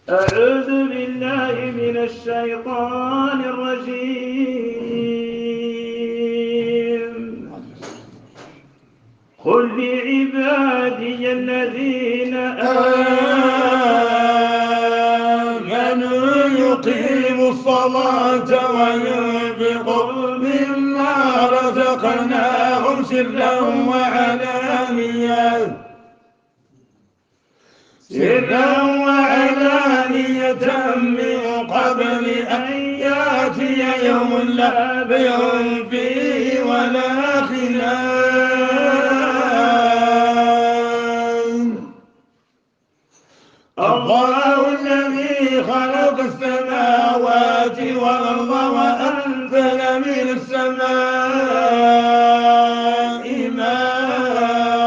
أعوذ بالله من الشيطان الرجيم. قل لعبادي الذين آمنوا يقيموا الصلاة وينفقوا مما رزقناهم سرا وعلانية من قبل أن يأتي يوم لا بيع فيه ولا خلال. الله الذي خلق السماوات والأرض وأنزل من السماء ماء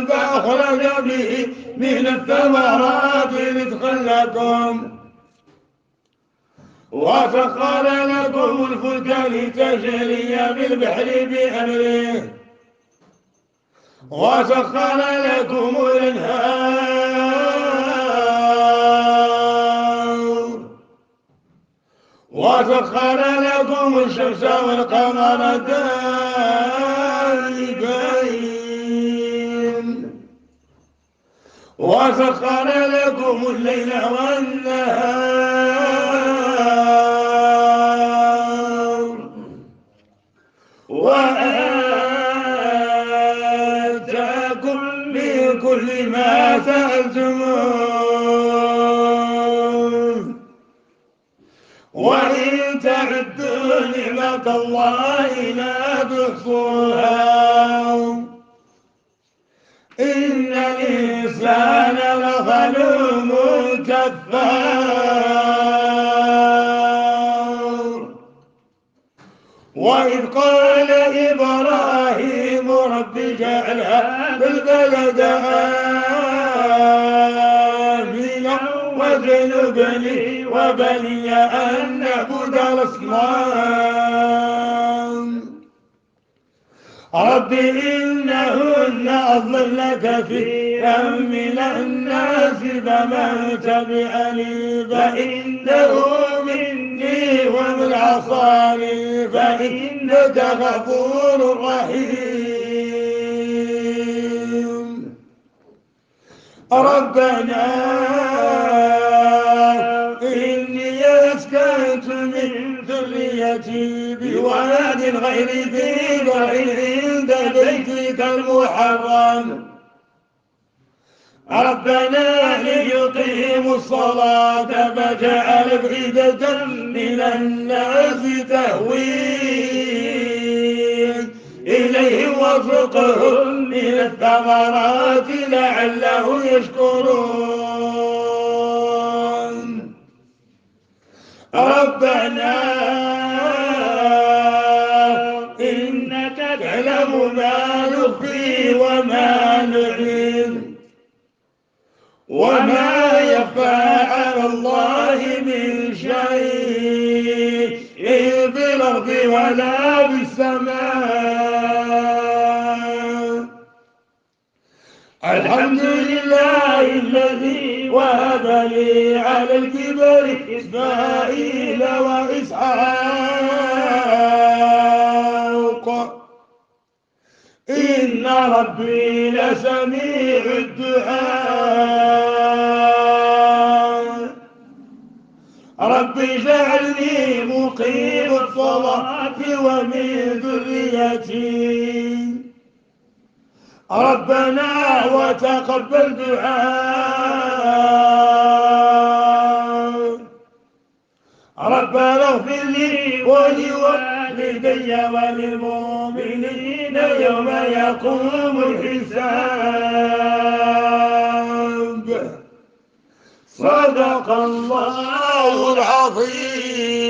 فأخرج به من الثمرات رزقا لكم وسخر لكم الفلك لتجري بالبحر بأمره وسخر لكم الأنهار وسخر لكم الشمس والقمر دائبين وسخر لكم الليل والنهار وآتاكم من كل ما سألتموه وإن تعدوا نعمة الله لا تحصوها إن الإنسان لظلوم كفار. وإذ قال إبراهيم رب اجعل هذا البلد آمنا واجنبني وبني أن نعبد الأصنام رب إنهن أضللن كثيرا من الناس فمن تبعني فإنه مني ومن عصاني فإنك غفور رحيم. ربنا إني أسكنت من ذريتي بواد غير ذي زرع عند بيتك المحرم ربنا ليقيموا الصلاة فاجعل أفئدة من الناس تهوي إليهم وارزقهم من الثمرات لعلهم يشكرون. ربنا إنك تعلم ما نخفي وما نعلن وما يخفى على الله من شيء في الأرض ولا في السماء. الحمد لله الذي وهب لي على الكبر إسماعيل وإسحاق إن ربي لسميع الدعاء. رب اجعلني مقيم الصلاة ومن ذريتي ربنا وتقبل دعاء. ربنا اغفر لي ولوالدي وللمؤمنين يوم يقوم الحساب. صدق الله العظيم.